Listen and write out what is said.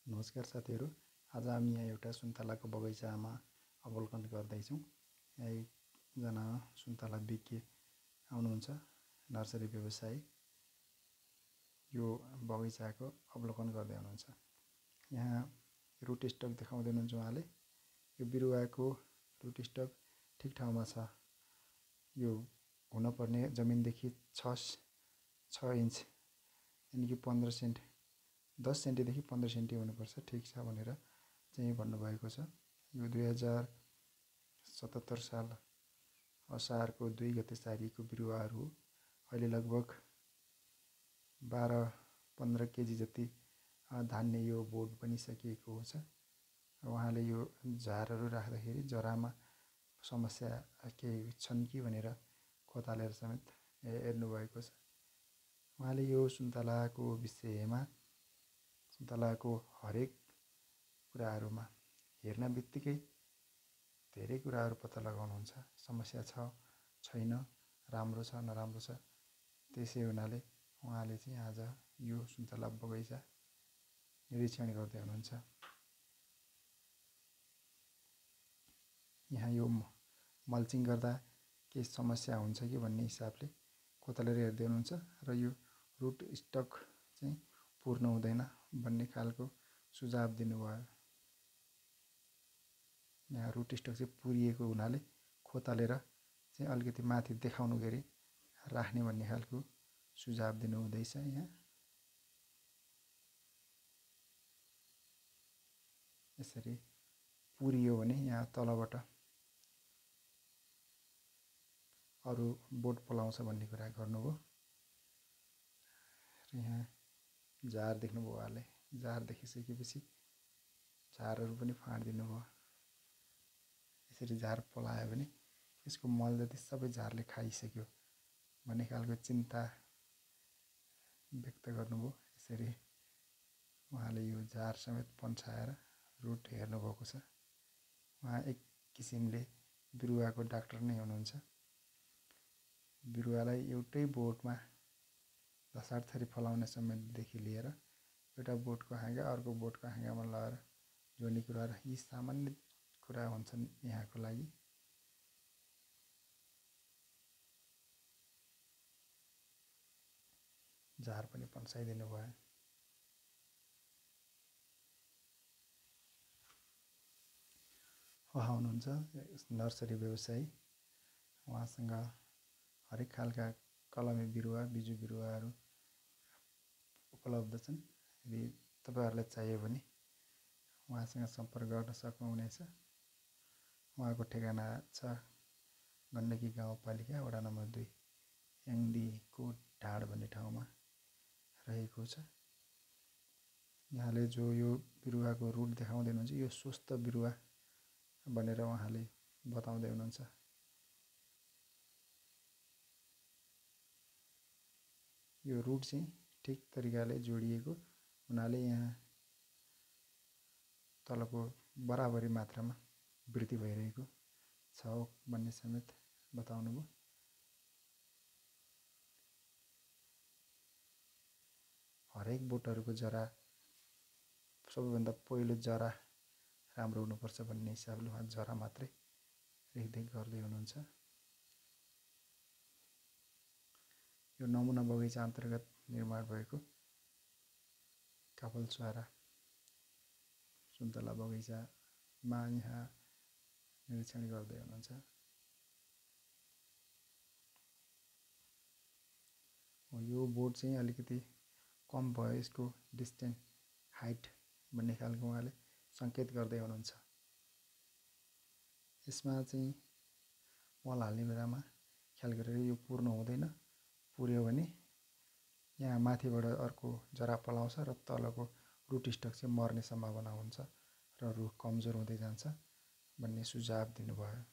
नमस्कार साथीहरू। आज हामी यहाँ एउटा सुन्तलाको बगैँचामा अवलोकन गर्दैछौँ। यहाँ एकजना सुन्तला विज्ञ आउनुहुन्छ, नर्सरी व्यवसायी, यो बगैँचाको अवलोकन गर्दै हुनुहुन्छ। यहाँ रुट स्टक देखाउँदै हुनुहुन्छ उहाँले। यो बिरुवाको रुट स्टक ठिक ठाउँमा छ। यो हुनपर्ने जमिनदेखि 6 इन्च यानि कि 15 सेन्ट 10 सेन्टीदेखि 15 सेन्टी हुनुपर्छ, ठिक छ भनेर चाहिँ भन्नुभएको छ। यो 2077 साल असारको 2 गते सारीको बिरुवाहरू हो। अहिले लगभग 12-15 केजी जति धान्य यो बोट बनिसकेको छ। उहाँले यो झारहरू राख्दाखेरि जरामा समस्या केही छन् कि भनेर खोतालेर समेत हेर्नुभएको छ। उहाँले यो सुन्तलाको विषयमा, सुन्तलाको हरेक कुराहरूमा हेर्न बित्तिकै धेरै कुराहरू पत्ता लगाउनुहुन्छ। समस्या छ छैन, राम्रो छ नराम्रो छ, त्यसै हुनाले उहाँले चाहिँ आज यो सुन्तला बगैँचा निरीक्षण गर्दै हुनुहुन्छ। यहाँ यो मल्चिङ गर्दा केही समस्या हुन्छ कि भन्ने हिसाबले खोतलेर हेर्दै हुनुहुन्छ र यो रुट स्टक चाहिँ पूर्ण हुँदैन भन्ने खालको सुझाव दिनुभयो। यहाँ रुट स्टक चाहिँ पुरिएको हुनाले खोतलेर चाहिँ अलिकति माथि देखाउनु गरी राख्ने भन्ने खालको सुझाव दिनुहुँदैछ। यहाँ यसरी पुरियो भने यहाँ तलबाट अरू बोट पलाउँछ भन्ने कुरा गर्नुभयो। र यहाँ झार देख्नुभयो उहाँले। झार देखिसकेपछि झारहरू पनि फाँडिदिनु भयो। यसरी झार पलायो भने यसको मल जति सबै झारले खाइसक्यो भन्ने खालको चिन्ता व्यक्त गर्नुभयो। यसरी उहाँले यो झार समेत पन्छाएर रुट हेर्नुभएको छ। उहाँ एक किसिमले बिरुवाको डाक्टर नै हुनुहुन्छ। बिरुवालाई एउटै बोटमा धसारथरी फलाउने समयदेखि लिएर एउटा बोटको हाँगा अर्को बोटको हाँगामा लगाएर जोड्ने कुराहरू यी सामान्य कुरा हुन्छन् यहाँको लागि। झार पनि पन्साइदिनु भयो। उहाँ हुनुहुन्छ नर्सरी व्यवसायी। उहाँसँग हरेक खालका कलमे बिरुवा, बिजु बिरुवाहरू उपलब्ध छन्। यदि तपाईहरुलाई चाहियो भने उहाँसँग सम्पर्क गर्न सक्नुहुनेछ। उहाँको ठेगाना छ गण्डकी गाउँपालिका वडा नम्बर 2 याङडीको ढाड भन्ने ठाउँमा रहेको छ। यहाँले जो यो बिरुवाको रुट देखाउँदै हुनुहुन्छ यो स्वस्थ बिरुवा भनेर उहाँले बताउँदै हुनुहुन्छ। यो रुट चाहिँ ठिक तरिकाले जोडिएको हुनाले यहाँ तलको बराबरी मात्रामा वृद्धि भइरहेको छ भन्ने समेत बताउनुभयो। हरेक बोटहरूको जरा सबैभन्दा पहिलो जरा राम्रो हुनुपर्छ भन्ने हिसाबले उहाँ जरा मात्रै रेखदेख गर्दै हुनुहुन्छ। यो नमुना बगैँचा अन्तर्गत निर्माण भएको काफलचुहारा सुन्तला बगैँचामा यहाँ निरीक्षण गर्दै हुनुहुन्छ। यो बोट चाहिँ अलिकति कम भयो, यसको डिस्टेन्स हाइट भन्ने खालको उहाँले सङ्केत गर्दै हुनुहुन्छ। यसमा चाहिँ मल हाल्ने बेलामा ख्याल गरेर यो पूर्ण हुँदैन। पुर्यो भने यहाँ माथिबाट अर्को जरा पलाउँछ र तलको रुट स्टक चाहिँ मर्ने सम्भावना हुन्छ र रुख कमजोर हुँदै जान्छ भन्ने सुझाव दिनुभयो।